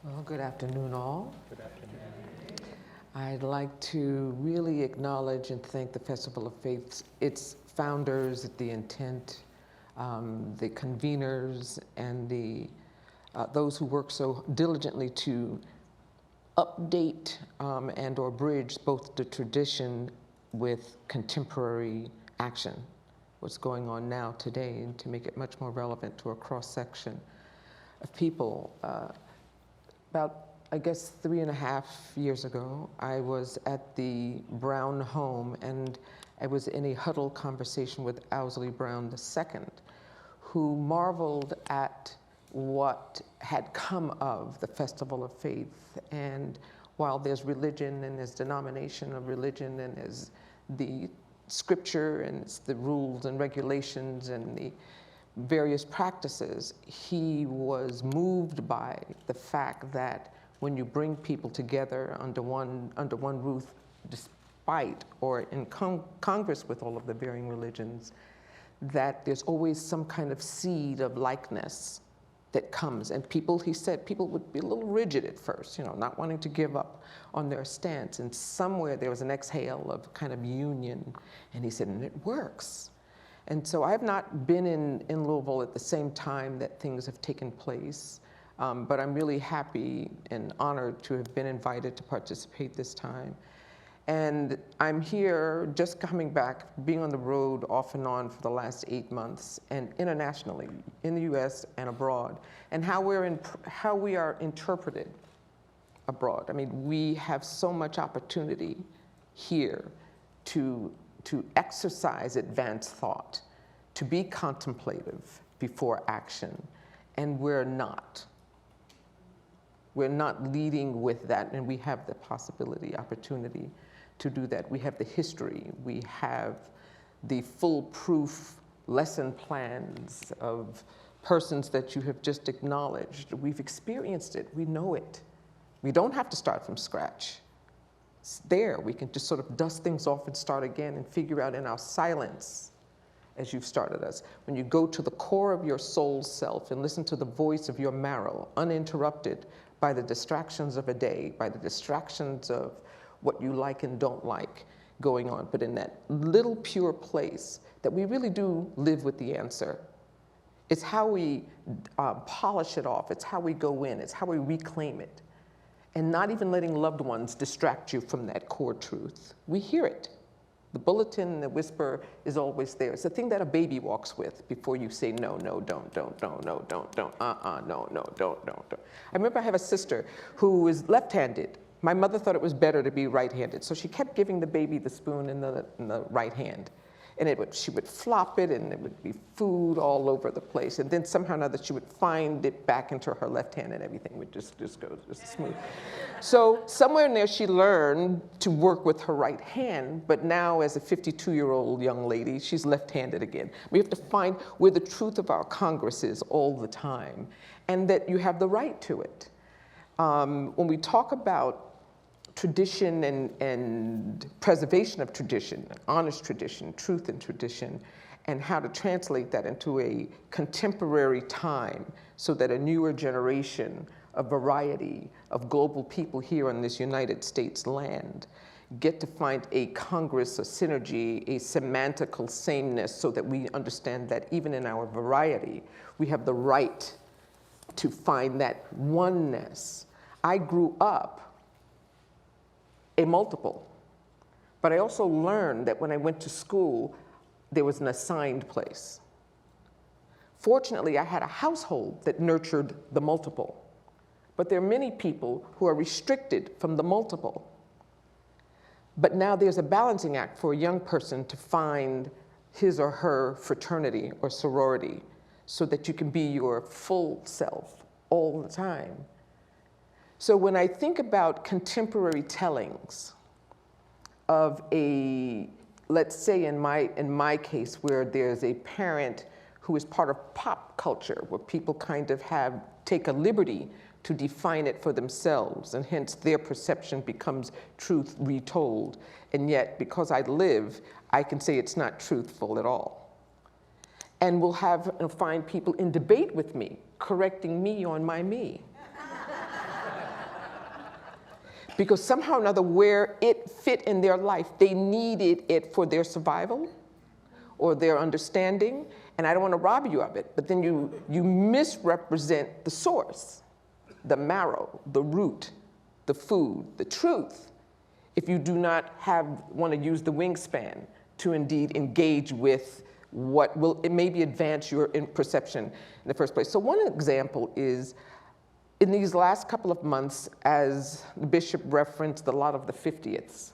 Well, good afternoon, all. Good afternoon. I'd like to really acknowledge and thank the Festival of Faiths, its founders, the intent, the conveners, and those who work so diligently to update and or bridge both the tradition with contemporary action, what's going on now today, and to make it much more relevant to a cross-section of people. About, I guess, 3.5 years ago, I was at the Brown home, and I was in a huddle conversation with Owsley Brown II, who marveled at what had come of the Festival of Faith. And while there's religion and there's denomination of religion and there's the scripture and it's the rules and regulations and the various practices, he was moved by the fact that when you bring people together under one roof, despite or in Congress with all of the varying religions, that there's always some kind of seed of likeness that comes. And people, he said, people would be a little rigid at first, not wanting to give up on their stance. And somewhere there was an exhale of kind of union. And he said, and it works. And so I have not been in Louisville at the same time that things have taken place, but I'm really happy and honored to have been invited to participate this time. And I'm here just coming back, being on the road off and on for the last 8 months, and internationally, in the US and abroad, and how we are interpreted abroad. I mean, we have so much opportunity here to exercise advanced thought, to be contemplative before action, and we're not. We're not leading with that, and we have the possibility, opportunity to do that. We have the history, we have the foolproof lesson plans of persons that you have just acknowledged. We've experienced it, we know it. We don't have to start from scratch. It's there, we can just sort of dust things off and start again and figure out in our silence, as you've started us. When you go to the core of your soul self and listen to the voice of your marrow, uninterrupted by the distractions of a day, by the distractions of what you like and don't like going on, but in that little pure place that we really do live with the answer. It's how we polish it off, it's how we go in, it's how we reclaim it. And not even letting loved ones distract you from that core truth. We hear it. The bulletin, the whisper is always there. It's the thing that a baby walks with before you say no, no, don't, no, no, don't, no, don't. I remember I have a sister who is left-handed. My mother thought it was better to be right-handed, so she kept giving the baby the spoon in the right hand. And she would flop it, and it would be food all over the place. And then somehow or another, she would find it back into her left hand, and everything would just go just smooth. So somewhere in there, she learned to work with her right hand, but now as a 52-year-old young lady, she's left-handed again. We have to find where the truth of our Congress is all the time, and that you have the right to it. When we talk about tradition and preservation of tradition, honest tradition, truth and tradition, and how to translate that into a contemporary time so that a newer generation, a variety of global people here on this United States land get to find a congress, a synergy, a semantical sameness so that we understand that even in our variety, we have the right to find that oneness. I grew up a multiple. But I also learned that when I went to school, there was an assigned place. Fortunately, I had a household that nurtured the multiple. But there are many people who are restricted from the multiple. But now there's a balancing act for a young person to find his or her fraternity or sorority so that you can be your full self all the time. So when I think about contemporary tellings of let's say in my case, where there's a parent who is part of pop culture, where people kind of take a liberty to define it for themselves, and hence their perception becomes truth retold. And yet, because I live, I can say it's not truthful at all. And we'll find people in debate with me, correcting me on my me. because somehow or another where it fit in their life, they needed it for their survival or their understanding, and I don't want to rob you of it, but then you misrepresent the source, the marrow, the root, the food, the truth, if you do not want to use the wingspan to indeed engage with what will maybe advance your perception in the first place. So one example is, in these last couple of months, as the bishop referenced a lot of the 50ths,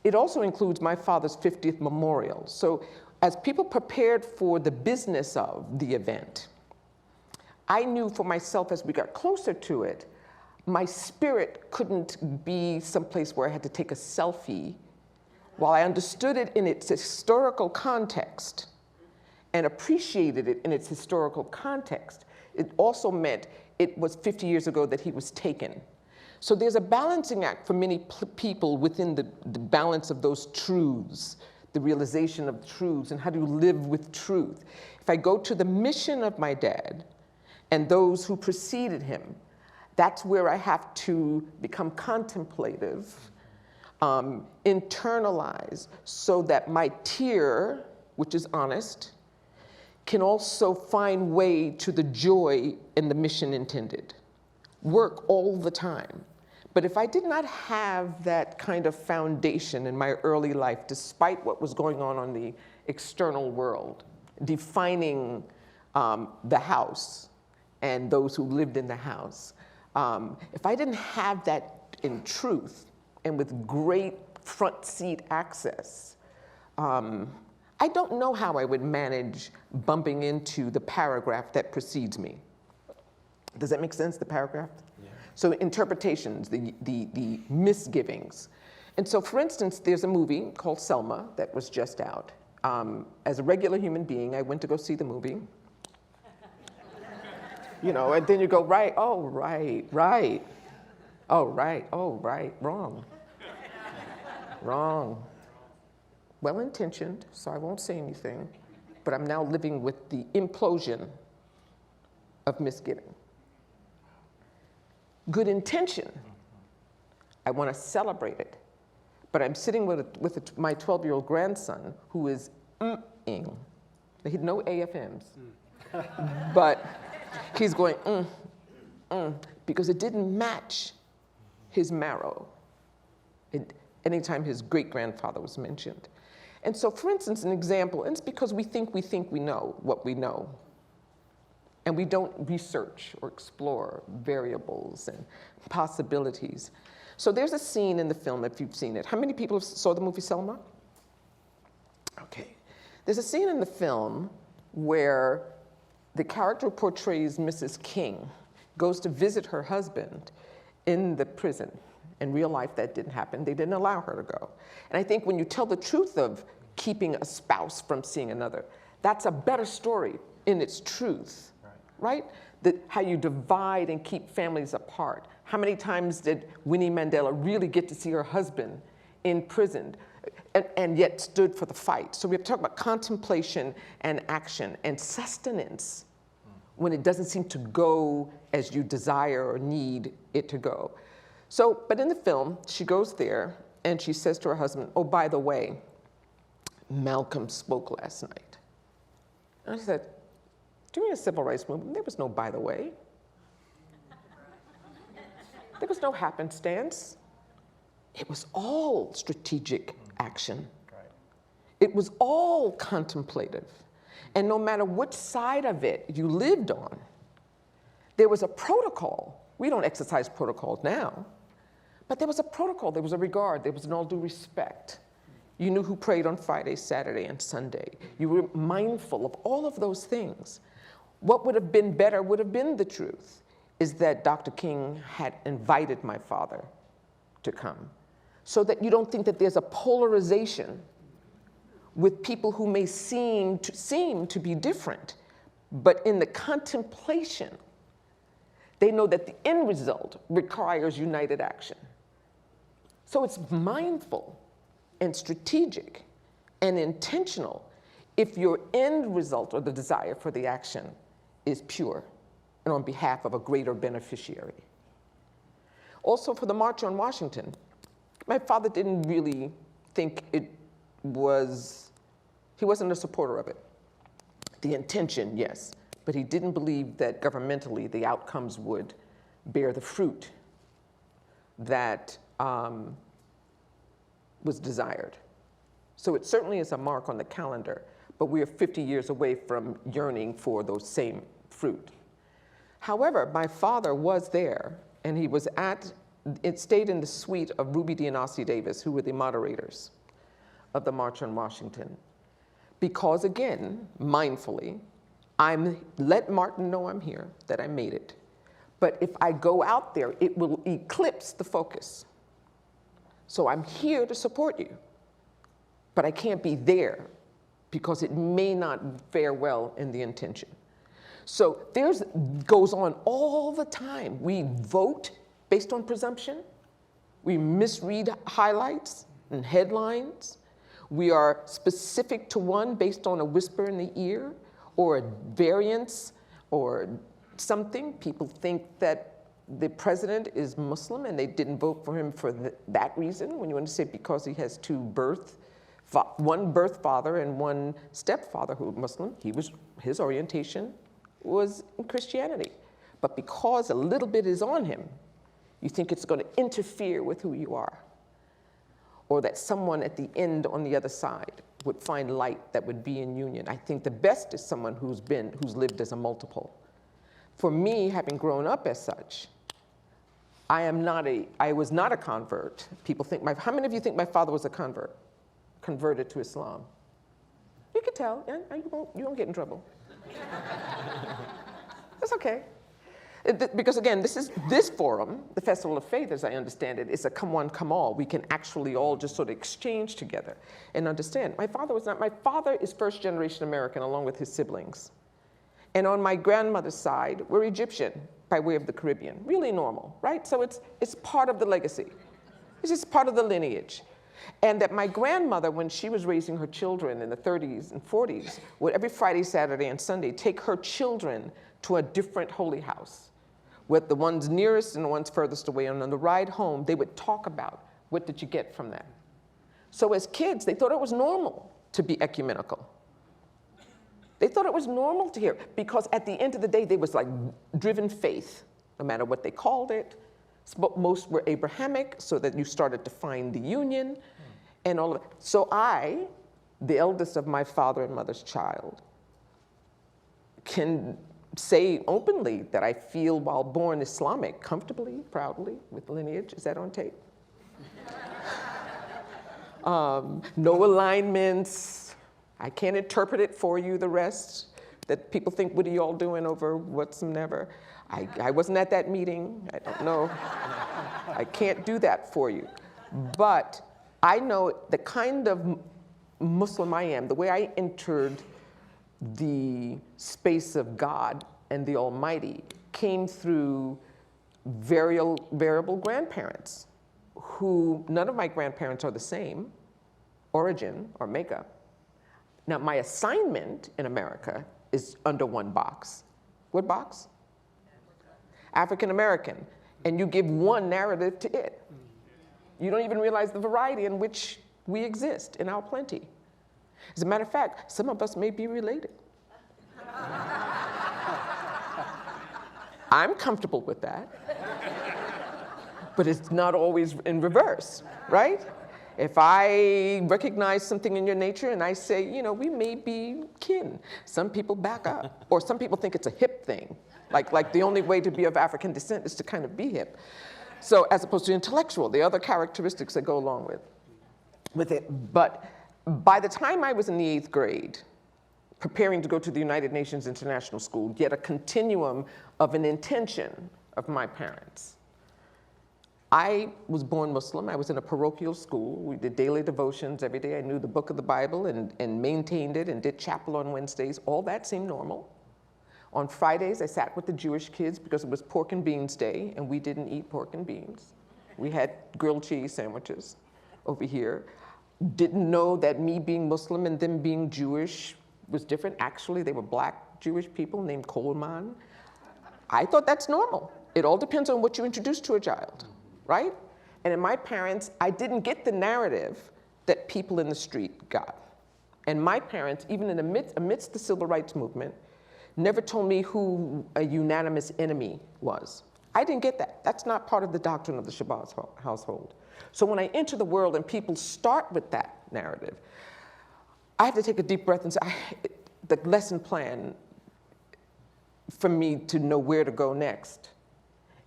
it also includes my father's 50th memorial. So as people prepared for the business of the event, I knew for myself as we got closer to it, my spirit couldn't be someplace where I had to take a selfie. While I understood it in its historical context and appreciated it in its historical context, it also meant it was 50 years ago that he was taken. So there's a balancing act for many people within the balance of those truths, the realization of truths, and how do you live with truth. If I go to the mission of my dad and those who preceded him, that's where I have to become contemplative, internalize, so that my tear, which is honest, can also find way to the joy in the mission intended. Work all the time. But if I did not have that kind of foundation in my early life, despite what was going on the external world, defining the house and those who lived in the house, if I didn't have that in truth and with great front seat access, I don't know how I would manage bumping into the paragraph that precedes me. Does that make sense, the paragraph? Yeah. So interpretations, the misgivings. And so, for instance, there's a movie called Selma that was just out. As a regular human being, I went to go see the movie. You know, and then you go, right, oh, right, right. Oh, right, oh, right, wrong. Wrong. Well-intentioned, so I won't say anything, but I'm now living with the implosion of misgiving. Good intention, I want to celebrate it, but I'm sitting with my 12-year-old grandson who is ing. He had no AFMs, but he's going because it didn't match his marrow anytime his great-grandfather was mentioned. And so, for instance, an example, and it's because we think we know what we know, and we don't research or explore variables and possibilities. So there's a scene in the film, if you've seen it. How many people saw the movie Selma? Okay. There's a scene in the film where the character who portrays Mrs. King goes to visit her husband in the prison. In real life, that didn't happen. They didn't allow her to go. And I think when you tell the truth of keeping a spouse from seeing another, that's a better story in its truth, right? How you divide and keep families apart. How many times did Winnie Mandela really get to see her husband in prison and yet stood for the fight? So we have to talk about contemplation and action and sustenance when it doesn't seem to go as you desire or need it to go. So, but in the film, she goes there and she says to her husband, oh, by the way, Malcolm spoke last night. And I said, during the civil rights movement, there was no by the way. There was no happenstance. It was all strategic action. It was all contemplative. And no matter which side of it you lived on, there was a protocol. We don't exercise protocols now, but there was a protocol, there was a regard, there was an all due respect. You knew who prayed on Friday, Saturday, and Sunday. You were mindful of all of those things. What would have been better would have been the truth, is that Dr. King had invited my father to come, so that you don't think that there's a polarization with people who may seem to be different, but in the contemplation, they know that the end result requires united action. So it's mindful and strategic and intentional if your end result or the desire for the action is pure and on behalf of a greater beneficiary. Also for the March on Washington, my father didn't really think he wasn't a supporter of it. The intention, yes, but he didn't believe that governmentally the outcomes would bear the fruit that was desired. So it certainly is a mark on the calendar, but we are 50 years away from yearning for those same fruit. However, my father was there, and he was stayed in the suite of Ruby Dianasi Davis, who were the moderators of the March on Washington. Because again, mindfully, let Martin know I'm here, that I made it. But if I go out there, it will eclipse the focus. So I'm here to support you, but I can't be there because it may not fare well in the intention. So goes on all the time. We vote based on presumption. We misread highlights and headlines. We are specific to one based on a whisper in the ear or a variance or something. People think that the president is Muslim and they didn't vote for him for that reason. When you want to say because he has one birth father and one stepfather who was Muslim, his orientation was in Christianity. But because a little bit is on him, you think it's going to interfere with who you are. Or that someone at the end on the other side would find light that would be in union. I think the best is someone who's lived as a multiple. For me, having grown up as such, I was not a convert. People think, how many of you think my father was a convert? Converted to Islam? You can tell, you won't get in trouble. That's okay. Because again, this forum, the Festival of Faith, as I understand it, is a come one, come all. We can actually all just sort of exchange together and understand. My father is first generation American along with his siblings. And on my grandmother's side, we're Egyptian by way of the Caribbean. Really normal, right? So it's part of the legacy. It's just part of the lineage. And that my grandmother, when she was raising her children in the 30s and 40s, would every Friday, Saturday, and Sunday take her children to a different holy house, with the ones nearest and the ones furthest away. And on the ride home, they would talk about, what did you get from that? So as kids, they thought it was normal to be ecumenical. They thought it was normal to hear, because at the end of the day, there was like driven faith, no matter what they called it. Most were Abrahamic, so that you started to find the union and all of that. So I, the eldest of my father and mother's child, can say openly that I feel, while born Islamic, comfortably, proudly, with lineage. Is that on tape? No alignments. I can't interpret it for you, the rest, that people think, what are you all doing over whatsoever? I wasn't at that meeting. I don't know. I can't do that for you. But I know the kind of Muslim I am, the way I entered the space of God and the Almighty came through variable grandparents who, none of my grandparents are the same origin or makeup. Now, my assignment in America is under one box. What box? African American. And you give one narrative to it. You don't even realize the variety in which we exist in our plenty. As a matter of fact, some of us may be related. I'm comfortable with that. But it's not always in reverse, right? If I recognize something in your nature and I say, we may be kin, some people back up. Or some people think it's a hip thing. Like the only way to be of African descent is to kind of be hip. So as opposed to intellectual, the other characteristics that go along with it. But by the time I was in the 8th grade, preparing to go to the United Nations International School, yet a continuum of an intention of my parents. I was born Muslim. I was in a parochial school. We did daily devotions every day. I knew the book of the Bible and maintained it and did chapel on Wednesdays. All that seemed normal. On Fridays, I sat with the Jewish kids because it was pork and beans day, and we didn't eat pork and beans. We had grilled cheese sandwiches over here. Didn't know that me being Muslim and them being Jewish was different. Actually, they were black Jewish people named Coleman. I thought that's normal. It all depends on what you introduce to a child. right? And in my parents, I didn't get the narrative that people in the street got. And my parents, even in amidst the civil rights movement, never told me who a unanimous enemy was. I didn't get that. That's not part of the doctrine of the Shabazz household. So when I enter the world and people start with that narrative, I have to take a deep breath and say, the lesson plan for me to know where to go next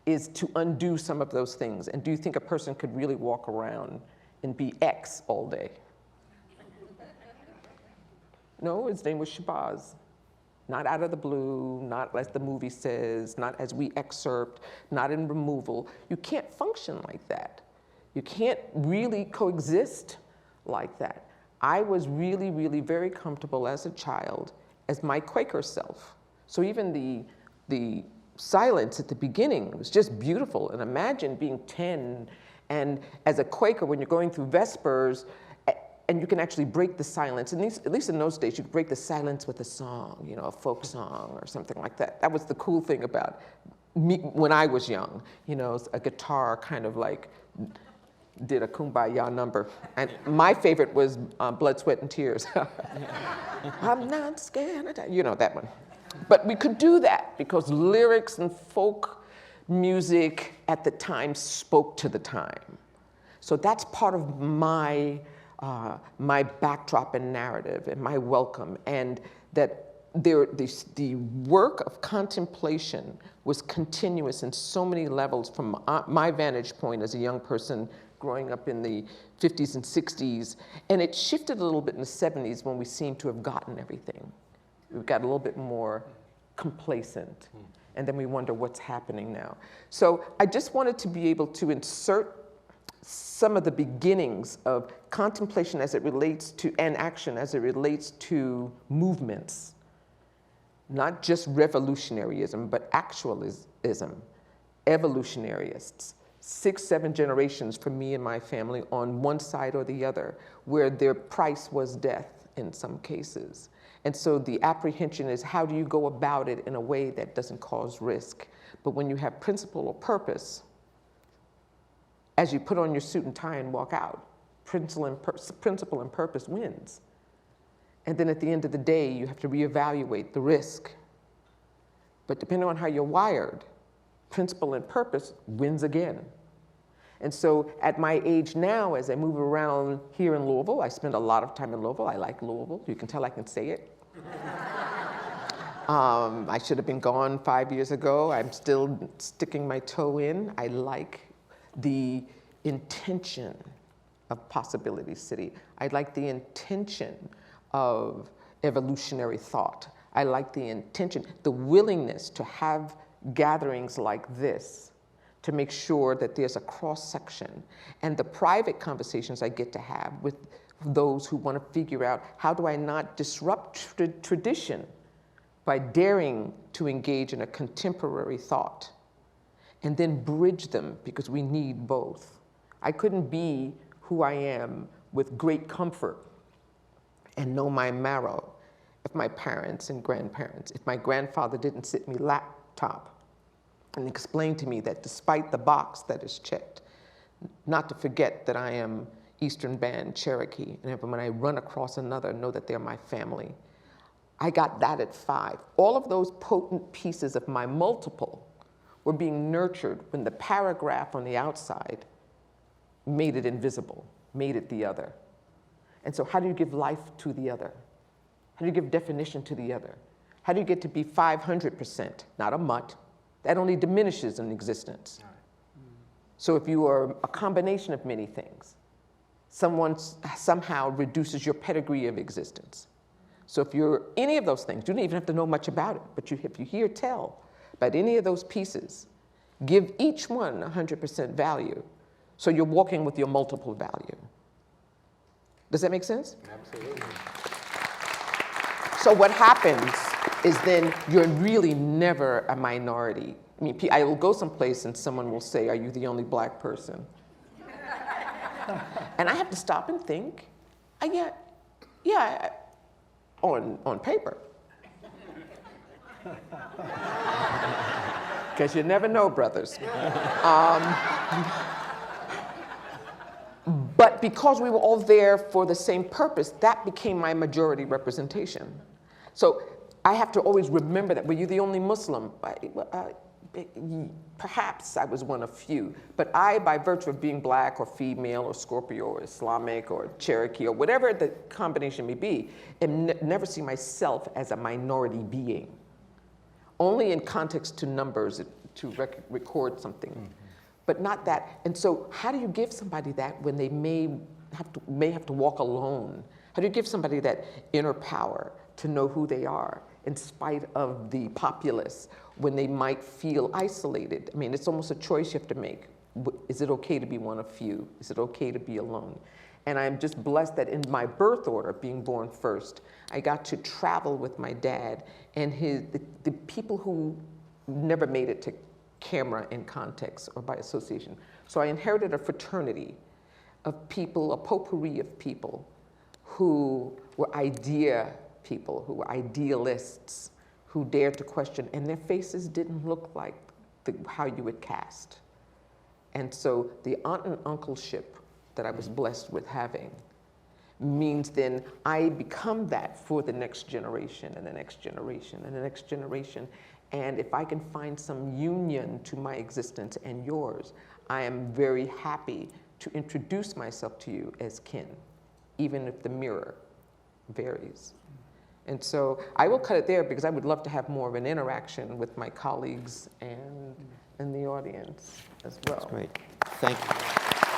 is to undo some of those things. And do you think a person could really walk around and be X all day? No, his name was Shabazz. Not out of the blue, not as the movie says, not as we excerpt, not in removal. You can't function like that. You can't really coexist like that. I was really, really very comfortable as a child as my Quaker self. So even the silence at the beginning was just beautiful. And imagine being 10 and as a Quaker, when you're going through Vespers, and you can actually break the silence. And at least in those days, you could break the silence with a song, you know, a folk song or something like that. That was the cool thing about me when I was young. You know, a guitar kind of like did a Kumbaya number. And my favorite was Blood, Sweat, and Tears. I'm not scared of that. You know, that one. But we could do that because lyrics and folk music at the time spoke to the time. So that's part of my backdrop and narrative and my welcome, and that the work of contemplation was continuous in so many levels from my vantage point as a young person growing up in the 50s and 60s, and it shifted a little bit in the 70s when we seemed to have gotten everything. We got a little bit more complacent, and then we wonder what's happening now. So I just wanted to be able to insert some of the beginnings of contemplation as it relates to, and action as it relates to movements, not just revolutionaryism, but actualism, evolutionarists, 6, 7 generations for me and my family on one side or the other, where their price was death in some cases. And so the apprehension is, how do you go about it in a way that doesn't cause risk? But when you have principle or purpose, as you put on your suit and tie and walk out, principle and purpose wins. And then at the end of the day, you have to reevaluate the risk. But depending on how you're wired, principle and purpose wins again. And so at my age now, as I move around here in Louisville, I spend a lot of time in Louisville. I like Louisville. You can tell I can say it. I should have been gone 5 years ago. I'm still sticking my toe in. I like the intention of Possibility City. I like the intention of evolutionary thought. I like the intention, the willingness to have gatherings like this to make sure that there's a cross-section, and the private conversations I get to have with those who want to figure out, how do I not disrupt tradition by daring to engage in a contemporary thought, and then bridge them, because we need both. I couldn't be who I am with great comfort and know my marrow if my parents and grandparents, if my grandfather didn't sit me laptop and explain to me that despite the box that is checked, not to forget that I am Eastern Band Cherokee, and when I run across another, know that they're my family. I got that at 5. All of those potent pieces of my multiple were being nurtured when the paragraph on the outside made it invisible, made it the other. And so how do you give life to the other? How do you give definition to the other? How do you get to be 500%, not a mutt? That only diminishes in existence. So if you are a combination of many things, someone somehow reduces your pedigree of existence. So if you're any of those things, you don't even have to know much about it, but if you hear tell about any of those pieces, give each one 100% value, so you're walking with your multiple value. Does that make sense? Absolutely. So what happens is then you're really never a minority. I mean, I will go someplace and someone will say, are you the only black person? And I have to stop and think, yeah, on paper. Because you never know, brothers. But because we were all there for the same purpose, that became my majority representation. So I have to always remember that. Were you the only Muslim? Perhaps I was one of few, but I, by virtue of being black or female or Scorpio or Islamic or Cherokee or whatever the combination may be, never see myself as a minority being. Only in context to numbers to record something, but not that. And so how do you give somebody that when they may have to walk alone? How do you give somebody that inner power to know who they are in spite of the populace when they might feel isolated? I mean, it's almost a choice you have to make. Is it okay to be one of few? Is it okay to be alone? And I'm just blessed that in my birth order, being born first, I got to travel with my dad and the people who never made it to camera in context or by association. So I inherited a fraternity of people, a potpourri of people who were people, who were idealists, who dared to question, and their faces didn't look like how you would cast. And so the aunt and uncleship that I was blessed with having means then I become that for the next generation and the next generation and the next generation. And if I can find some union to my existence and yours, I am very happy to introduce myself to you as kin, even if the mirror varies. And so I will cut it there because I would love to have more of an interaction with my colleagues and in the audience as well. That's great. Thank you.